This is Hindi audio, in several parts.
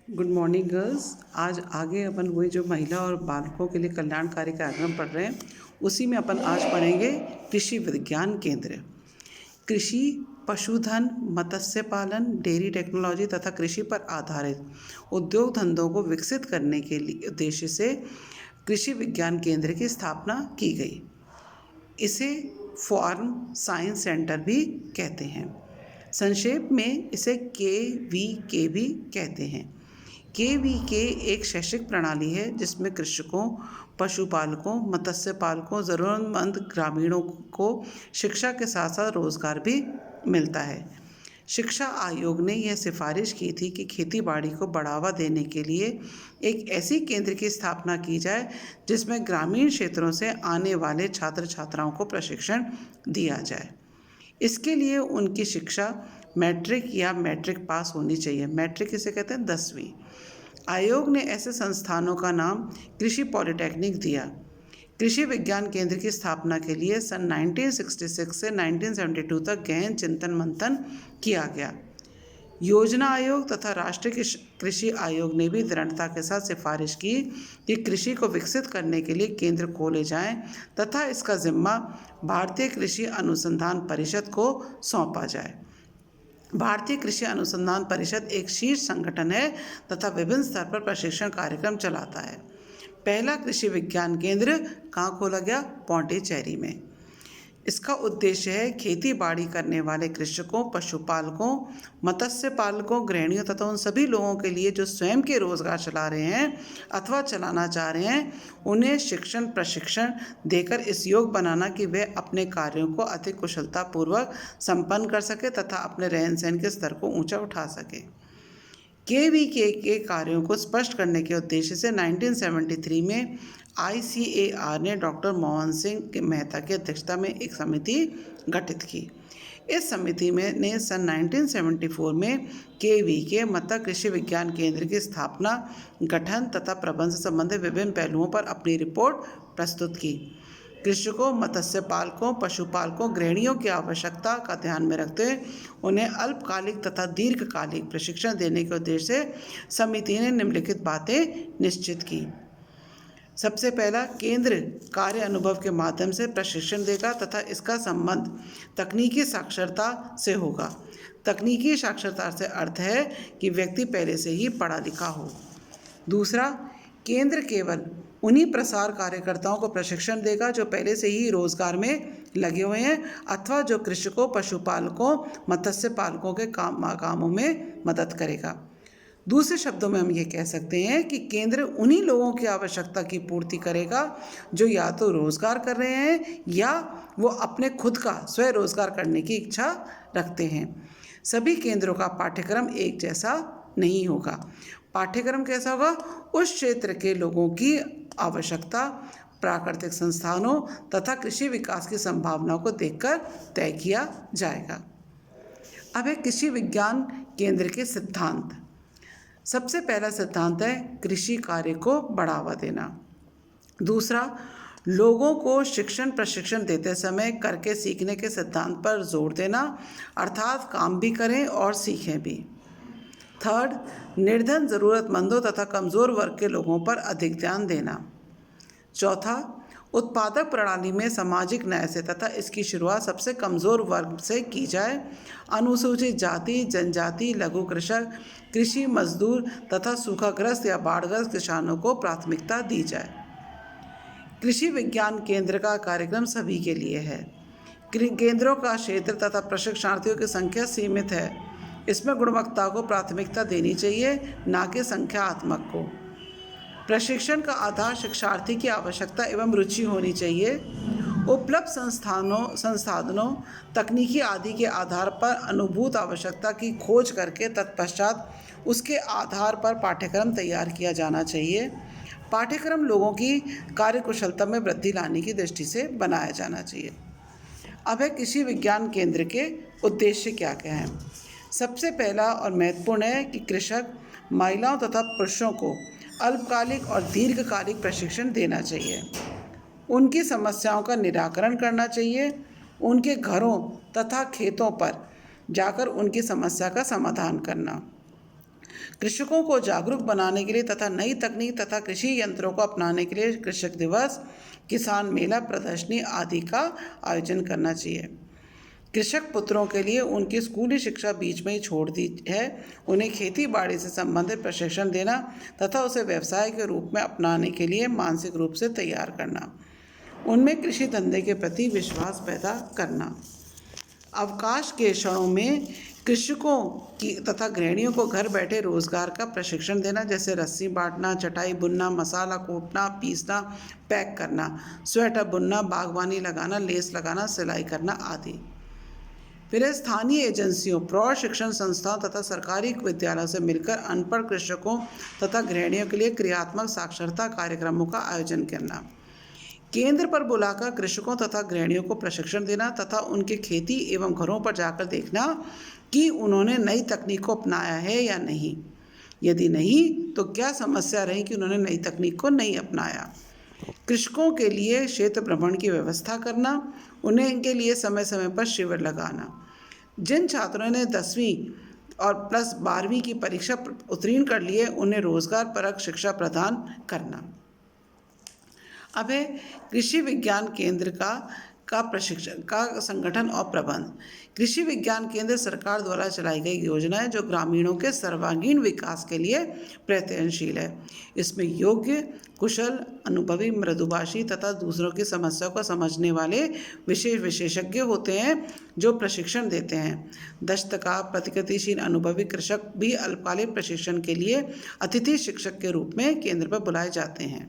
Good morning girls. आज आगे अपन वही जो महिला और बालकों के लिए कल्याणकारी कार्यक्रम पढ़ रहे हैं, उसी में अपन आज पढ़ेंगे कृषि विज्ञान केंद्र। कृषि, पशुधन, मत्स्य पालन, डेयरी टेक्नोलॉजी तथा कृषि पर आधारित उद्योग धंधों को विकसित करने के लिए उद्देश्य से कृषि विज्ञान केंद्र की स्थापना की गई। इसे फार्म साइंस सेंटर भी कहते हैं। संक्षेप में इसे KVK भी कहते हैं। KVK एक शैक्षिक प्रणाली है जिसमें कृषकों, पशुपालकों, मत्स्य पालकों, ज़रूरतमंद ग्रामीणों को शिक्षा के साथ साथ रोजगार भी मिलता है। शिक्षा आयोग ने यह सिफारिश की थी कि खेती बाड़ी को बढ़ावा देने के लिए एक ऐसी केंद्र की स्थापना की जाए जिसमें ग्रामीण क्षेत्रों से आने वाले छात्र छात्राओं को प्रशिक्षण दिया जाए। इसके लिए उनकी शिक्षा मैट्रिक या मैट्रिक पास होनी चाहिए। मैट्रिक किसे कहते हैं? 10वीं। आयोग ने ऐसे संस्थानों का नाम कृषि पॉलिटेक्निक दिया। कृषि विज्ञान केंद्र की स्थापना के लिए सन 1966 से 1972 तक गहन चिंतन मंथन किया गया। योजना आयोग तथा राष्ट्रीय कृषि आयोग ने भी दृढ़ता के साथ सिफारिश की कि कृषि को विकसित करने के लिए केंद्र खोले जाएं तथा इसका जिम्मा भारतीय कृषि अनुसंधान परिषद को सौंपा जाए। भारतीय कृषि अनुसंधान परिषद एक शीर्ष संगठन है तथा विभिन्न स्तर पर प्रशिक्षण कार्यक्रम चलाता है। पहला कृषि विज्ञान केंद्र कहाँ खोला गया? पौंडीचेरी में। इसका उद्देश्य है खेती बाड़ी करने वाले कृषकों, पशुपालकों, मत्स्य पालकों, गृहिणियों तथा उन सभी लोगों के लिए जो स्वयं के रोजगार चला रहे हैं अथवा चलाना चाह रहे हैं, उन्हें शिक्षण प्रशिक्षण देकर इस योग बनाना कि वे अपने कार्यों को अधिक कुशलतापूर्वक संपन्न कर सके तथा अपने रहन सहन के स्तर को ऊंचा उठा सके। KVK के कार्यों को स्पष्ट करने के उद्देश्य से 1973 में ICAR ने डॉक्टर मोहन सिंह मेहता की अध्यक्षता में एक समिति गठित की। इस समिति में ने सन 1974 में KVK मतलब कृषि विज्ञान केंद्र की स्थापना, गठन तथा प्रबंध से संबंधित विभिन्न पहलुओं पर अपनी रिपोर्ट प्रस्तुत की। कृषकों, मत्स्य पालकों, पशुपालकों, गृहिणियों की आवश्यकता का ध्यान में रखते हुए उन्हें अल्पकालिक तथा दीर्घकालिक प्रशिक्षण देने के उद्देश्य से समिति ने निम्नलिखित बातें निश्चित की। सबसे पहला, केंद्र कार्य अनुभव के माध्यम से प्रशिक्षण देगा तथा इसका संबंध तकनीकी साक्षरता से होगा। तकनीकी साक्षरता से अर्थ है कि व्यक्ति पहले से ही पढ़ा लिखा हो। दूसरा, केंद्र केवल उन्हीं प्रसार कार्यकर्ताओं को प्रशिक्षण देगा जो पहले से ही रोजगार में लगे हुए हैं अथवा जो कृषकों, पशुपालकों, मत्स्य पालकों के कामों में मदद करेगा। दूसरे शब्दों में हम ये कह सकते हैं कि केंद्र उन्हीं लोगों की आवश्यकता की पूर्ति करेगा जो या तो रोजगार कर रहे हैं या वो अपने खुद का स्वयं रोजगार करने की इच्छा रखते हैं। सभी केंद्रों का पाठ्यक्रम एक जैसा नहीं होगा। पाठ्यक्रम कैसा होगा? उस क्षेत्र के लोगों की आवश्यकता, प्राकृतिक संसाधनों तथा कृषि विकास की संभावनाओं को देखकर तय किया जाएगा। अब है कृषि विज्ञान केंद्र के सिद्धांत। सबसे पहला सिद्धांत है कृषि कार्य को बढ़ावा देना। दूसरा, लोगों को शिक्षण प्रशिक्षण देते समय करके सीखने के सिद्धांत पर जोर देना, अर्थात काम भी करें और सीखें भी। थर्ड, निर्धन, ज़रूरतमंदों तथा कमज़ोर वर्ग के लोगों पर अधिक ध्यान देना। चौथा, उत्पादक प्रणाली में सामाजिक न्याय से तथा इसकी शुरुआत सबसे कमज़ोर वर्ग से की जाए। अनुसूचित जाति, जनजाति, लघु कृषक, कृषि मजदूर तथा सूखाग्रस्त या बाढ़ग्रस्त किसानों को प्राथमिकता दी जाए। कृषि विज्ञान केंद्र का कार्यक्रम सभी के लिए है। केंद्रों का क्षेत्र तथा प्रशिक्षणार्थियों की संख्या सीमित है। इसमें गुणवत्ता को प्राथमिकता देनी चाहिए, ना कि संख्यात्मक को। प्रशिक्षण का आधार शिक्षार्थी की आवश्यकता एवं रुचि होनी चाहिए। उपलब्ध संसाधनों, तकनीकी आदि के आधार पर अनुभूत आवश्यकता की खोज करके तत्पश्चात उसके आधार पर पाठ्यक्रम तैयार किया जाना चाहिए। पाठ्यक्रम लोगों की कार्यकुशलता में वृद्धि लाने की दृष्टि से बनाया जाना चाहिए। अब है कृषि विज्ञान केंद्र के उद्देश्य क्या क्या हैं। सबसे पहला और महत्वपूर्ण है कि कृषक, महिलाओं तथा पुरुषों को अल्पकालिक और दीर्घकालिक प्रशिक्षण देना चाहिए। उनकी समस्याओं का निराकरण करना चाहिए। उनके घरों तथा खेतों पर जाकर उनकी समस्या का समाधान करना। कृषकों को जागरूक बनाने के लिए तथा नई तकनीक तथा कृषि यंत्रों को अपनाने के लिए कृषक दिवस, किसान मेला, प्रदर्शनी आदि का आयोजन करना चाहिए। कृषक पुत्रों के लिए उनकी स्कूली शिक्षा बीच में ही छोड़ दी है। उन्हें खेती बाड़ी से संबंधित प्रशिक्षण देना तथा उसे व्यवसाय के रूप में अपनाने के लिए मानसिक रूप से तैयार करना, उनमें कृषि धंधे के प्रति विश्वास पैदा करना। अवकाश के क्षणों में कृषकों की तथा गृहिणियों को घर बैठे रोजगार का प्रशिक्षण देना, जैसे रस्सी बांटना, चटाई बुनना, मसाला कूटना, पीसना, पैक करना, स्वेटर बुनना, बागवानी लगाना, लेस लगाना, सिलाई करना आदि। फिर स्थानीय एजेंसियों, प्रौढ़ शिक्षण संस्थाओं तथा सरकारी विद्यालयों से मिलकर अनपढ़ कृषकों तथा गृहिणियों के लिए क्रियात्मक साक्षरता कार्यक्रमों का आयोजन करना। केंद्र पर बुलाकर कृषकों तथा गृहिणियों को प्रशिक्षण देना तथा उनके खेती एवं घरों पर जाकर देखना कि उन्होंने नई तकनीक को अपनाया है या नहीं। यदि नहीं तो क्या समस्या रही कि उन्होंने नई तकनीक को नहीं अपनाया। कृषकों के लिए क्षेत्र भ्रमण की व्यवस्था करना, उन्हें इनके लिए समय समय पर शिविर लगाना। जिन छात्रों ने 10वीं और प्लस 12वीं की परीक्षा उत्तीर्ण कर लिए, उन्हें रोजगार परक शिक्षा प्रदान करना। अब है कृषि विज्ञान केंद्र का प्रशिक्षण का संगठन और प्रबंध। कृषि विज्ञान केंद्र सरकार द्वारा चलाई गई योजना है जो ग्रामीणों के सर्वांगीण विकास के लिए प्रयत्नशील है। इसमें योग्य, कुशल, अनुभवी, मृदुभाषी तथा दूसरों की समस्याओं को समझने वाले विशेषज्ञ होते हैं जो प्रशिक्षण देते हैं। दस्तकार, प्रतिगतिशील, अनुभवी कृषक भी अल्पकालिक प्रशिक्षण के लिए अतिथि शिक्षक के रूप में केंद्र पर बुलाए जाते हैं।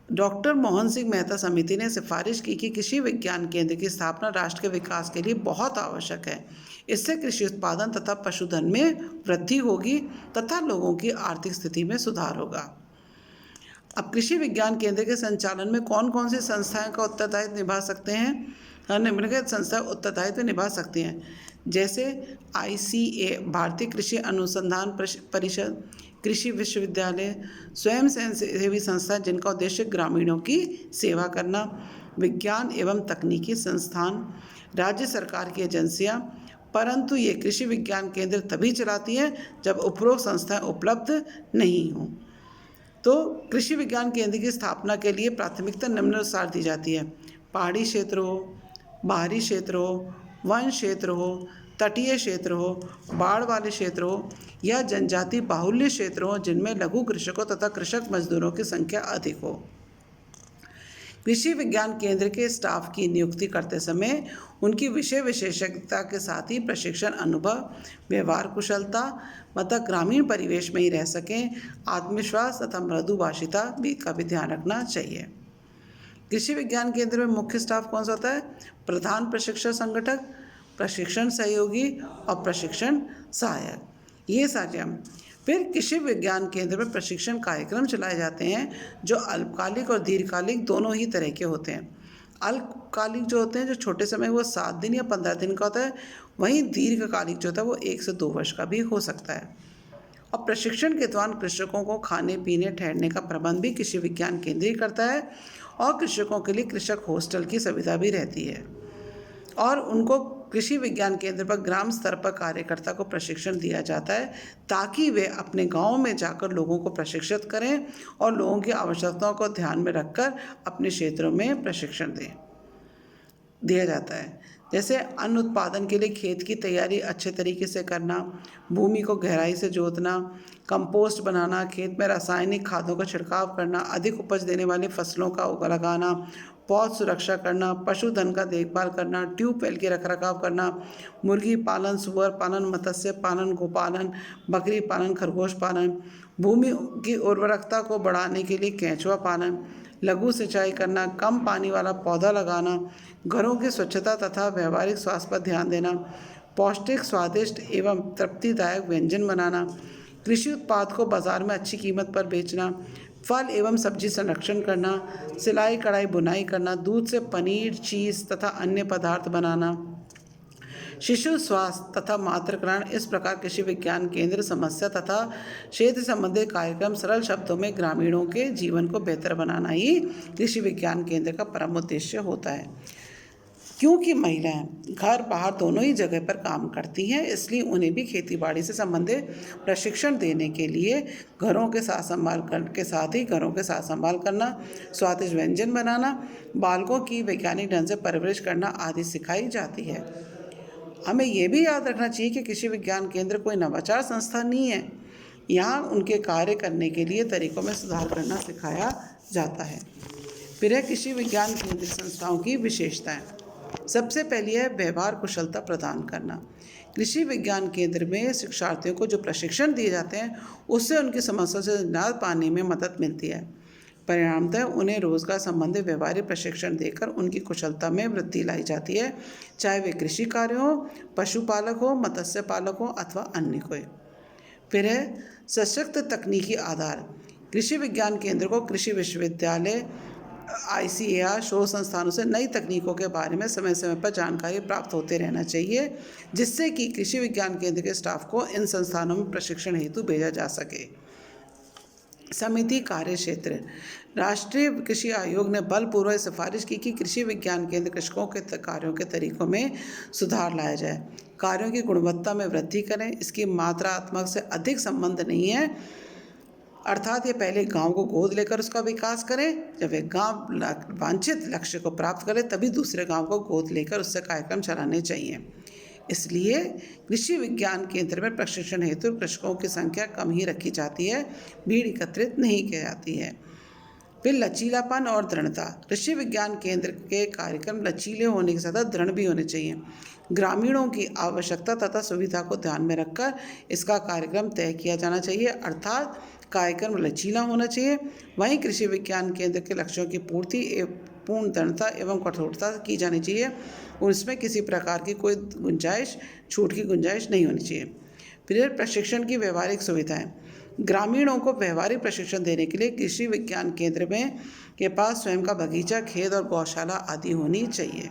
डॉक्टर मोहन सिंह मेहता समिति ने सिफारिश की कि कृषि विज्ञान केंद्र की स्थापना राष्ट्र के विकास के लिए बहुत आवश्यक है। इससे कृषि उत्पादन तथा पशुधन में वृद्धि होगी तथा लोगों की आर्थिक स्थिति में सुधार होगा। अब कृषि विज्ञान केंद्र के संचालन में कौन कौन सी संस्थाएं का उत्तरदायित्व निभा सकते हैं? निम्नलिखित संस्थाएं उत्तरदायित्व निभा सकती हैं, जैसे ICA भारतीय कृषि अनुसंधान परिषद, कृषि विश्वविद्यालय, स्वयं सेवी संस्था जिनका उद्देश्य ग्रामीणों की सेवा करना, विज्ञान एवं तकनीकी संस्थान, राज्य सरकार की एजेंसियां, परंतु ये कृषि विज्ञान केंद्र तभी चलाती हैं जब उपरोक्त संस्थाएं उपलब्ध नहीं हों। तो कृषि विज्ञान केंद्र की स्थापना के लिए प्राथमिकता निम्नानुसार दी जाती है। पहाड़ी क्षेत्र हो, बाहरी क्षेत्र हो, वन क्षेत्र हो, तटीय क्षेत्र हो, बाढ़ वाले क्षेत्र हो या जनजाति बाहुल्य क्षेत्र हो जिनमें लघु कृषकों तथा कृषक मजदूरों की संख्या अधिक हो। कृषि विज्ञान केंद्र के स्टाफ की नियुक्ति करते समय उनकी विषय विशेषज्ञता के साथ ही प्रशिक्षण अनुभव, व्यवहार कुशलता, मतलब ग्रामीण परिवेश में ही रह सकें, आत्मविश्वास तथा मृदुभाषिता का भी ध्यान रखना चाहिए। कृषि विज्ञान केंद्र में मुख्य स्टाफ कौन सा होता है? प्रधान प्रशिक्षण संगठक, प्रशिक्षण सहयोगी और प्रशिक्षण सहायक, ये सारे। फिर कृषि विज्ञान केंद्र में प्रशिक्षण कार्यक्रम चलाए जाते हैं जो अल्पकालिक और दीर्घकालिक दोनों ही तरह के होते हैं। अल्पकालिक जो होते हैं, जो छोटे समय, वो 7 दिन या 15 दिन का होता है। वहीं दीर्घकालिक जो होता है वो 1 से 2 वर्ष का भी हो सकता है। और प्रशिक्षण के दौरान कृषकों को खाने पीने ठहरने का प्रबंध भी कृषि विज्ञान केंद्र ही करता है और कृषकों के लिए कृषक हॉस्टल की सुविधा भी रहती है। और उनको कृषि विज्ञान केंद्र पर ग्राम स्तर पर कार्यकर्ता को प्रशिक्षण दिया जाता है ताकि वे अपने गांव में जाकर लोगों को प्रशिक्षित करें और लोगों की आवश्यकताओं को ध्यान में रखकर अपने क्षेत्रों में प्रशिक्षण दिया जाता है। जैसे अन्न उत्पादन के लिए खेत की तैयारी अच्छे तरीके से करना, भूमि को गहराई से जोतना, कंपोस्ट बनाना, खेत में रासायनिक खादों का छिड़काव करना, अधिक उपज देने वाली फसलों का लगाना, पौध सुरक्षा करना, पशुधन का देखभाल करना, ट्यूबवेल के रखरखाव करना, मुर्गी पालन, सुअर पालन, मत्स्य पालन, गोपालन, बकरी पालन, खरगोश पालन, भूमि की उर्वरकता को बढ़ाने के लिए केंचुआ पालन, लघु सिंचाई करना, कम पानी वाला पौधा लगाना, घरों की स्वच्छता तथा व्यावहारिक स्वास्थ्य पर ध्यान देना, पौष्टिक, स्वादिष्ट एवं तृप्तिदायक व्यंजन बनाना, कृषि उत्पाद को बाजार में अच्छी कीमत पर बेचना, फल एवं सब्जी संरक्षण करना, सिलाई कढ़ाई बुनाई करना, दूध से पनीर, चीज़ तथा अन्य पदार्थ बनाना, शिशु स्वास्थ्य तथा मातृकरण। इस प्रकार कृषि विज्ञान केंद्र समस्या तथा क्षेत्र संबंधी कार्यक्रम सरल शब्दों में ग्रामीणों के जीवन को बेहतर बनाना ही कृषि विज्ञान केंद्र का परम उद्देश्य होता है। क्योंकि महिलाएं घर बाहर दोनों ही जगह पर काम करती हैं, इसलिए उन्हें भी खेतीबाड़ी से संबंधित प्रशिक्षण देने के लिए घरों के साथ संभाल करना, स्वादिष्ट व्यंजन बनाना, बालकों की वैज्ञानिक ढंग से परवरिश करना आदि सिखाई जाती है। हमें ये भी याद रखना चाहिए कि कृषि विज्ञान केंद्र कोई नवाचार संस्था नहीं है। यहाँ उनके कार्य करने के लिए तरीकों में सुधार करना सिखाया जाता है। फिर है कृषि विज्ञान केंद्र संस्थाओं की विशेषताएं। सबसे पहली है व्यवहार कुशलता प्रदान करना। कृषि विज्ञान केंद्र में शिक्षार्थियों को जो प्रशिक्षण दिए जाते हैं उससे उनकी समस्या से निजात पाने में मदद मिलती है। परिणामतः उन्हें रोजगार संबंधी व्यवहारिक प्रशिक्षण देकर उनकी कुशलता में वृद्धि लाई जाती है, चाहे वे कृषि कार्य हो, पशुपालक हो, मत्स्य पालक हो अथवा अन्य कोई। फिर है सशक्त तकनीकी आधार। कृषि विज्ञान केंद्र को कृषि विश्वविद्यालय, ICAR शोध संस्थानों से नई तकनीकों के बारे में समय समय पर जानकारी प्राप्त होते रहना चाहिए, जिससे कि कृषि विज्ञान केंद्र के स्टाफ को इन संस्थानों में प्रशिक्षण हेतु भेजा जा सके। समिति कार्य क्षेत्र। राष्ट्रीय कृषि आयोग ने बलपूर्वक सिफारिश की कि कृषि विज्ञान केंद्र कृषकों के कार्यों के तरीकों में सुधार लाया जाए, कार्यों की गुणवत्ता में वृद्धि करें। इसकी मात्रात्मक से अधिक संबंध नहीं है, अर्थात ये पहले गांव को गोद लेकर उसका विकास करें। जब वे गांव वांछित लक्ष्य को प्राप्त करे तभी दूसरे गांव को गोद लेकर उससे कार्यक्रम चलाने चाहिए। इसलिए कृषि विज्ञान केंद्र में प्रशिक्षण हेतु कृषकों की संख्या कम ही रखी जाती है, भीड़ एकत्रित नहीं की जाती है। फिर लचीलापन और दृढ़ता। कृषि विज्ञान केंद्र के कार्यक्रम लचीले होने के साथ दृढ़ भी होने चाहिए। ग्रामीणों की आवश्यकता तथा सुविधा को ध्यान में रखकर इसका कार्यक्रम तय किया जाना चाहिए, अर्थात कार्यक्रम लचीला होना चाहिए। वहीं कृषि विज्ञान केंद्र के लक्ष्यों की पूर्ण दृढ़ता एवं कठोरता की जानी चाहिए, उसमें किसी प्रकार की कोई छूट की गुंजाइश नहीं होनी चाहिए। फिर प्रशिक्षण की व्यवहारिक सुविधाएं। ग्रामीणों को व्यवहारिक प्रशिक्षण देने के लिए कृषि विज्ञान केंद्र में के पास स्वयं का बगीचा, खेत और गौशाला आदि होनी चाहिए।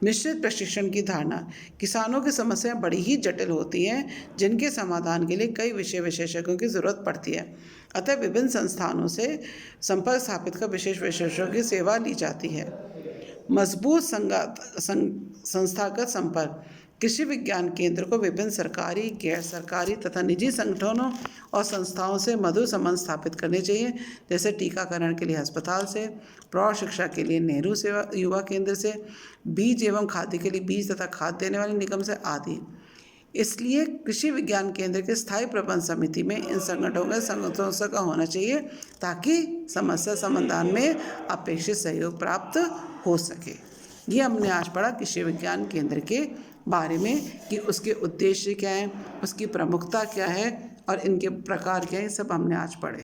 मिश्रित प्रशिक्षण की धारणा। किसानों की समस्याएं बड़ी ही जटिल होती हैं, जिनके समाधान के लिए कई विषय विशेषज्ञों की जरूरत पड़ती है। अतः विभिन्न संस्थानों से संपर्क स्थापित कर विशेष विशेषज्ञों की सेवा ली जाती है। मजबूत संस्थागत संपर्क। कृषि विज्ञान केंद्र को विभिन्न सरकारी, गैर सरकारी तथा निजी संगठनों और संस्थाओं से मधुर संबंध स्थापित करने चाहिए, जैसे टीकाकरण के लिए अस्पताल से, प्रौढ़ शिक्षा के लिए नेहरू सेवा युवा केंद्र से, बीज एवं खाद्य के लिए बीज तथा खाद देने वाले निगम से आदि। इसलिए कृषि विज्ञान केंद्र के स्थायी प्रबंध समिति में इन संगठनों का होना चाहिए, ताकि समस्या समाधान में अपेक्षित सहयोग प्राप्त हो सके। ये हमने आज पढ़ा कृषि विज्ञान केंद्र के बारे में कि उसके उद्देश्य क्या हैं, उसकी प्रमुखता क्या है और इनके प्रकार क्या हैं, सब हमने आज पढ़े।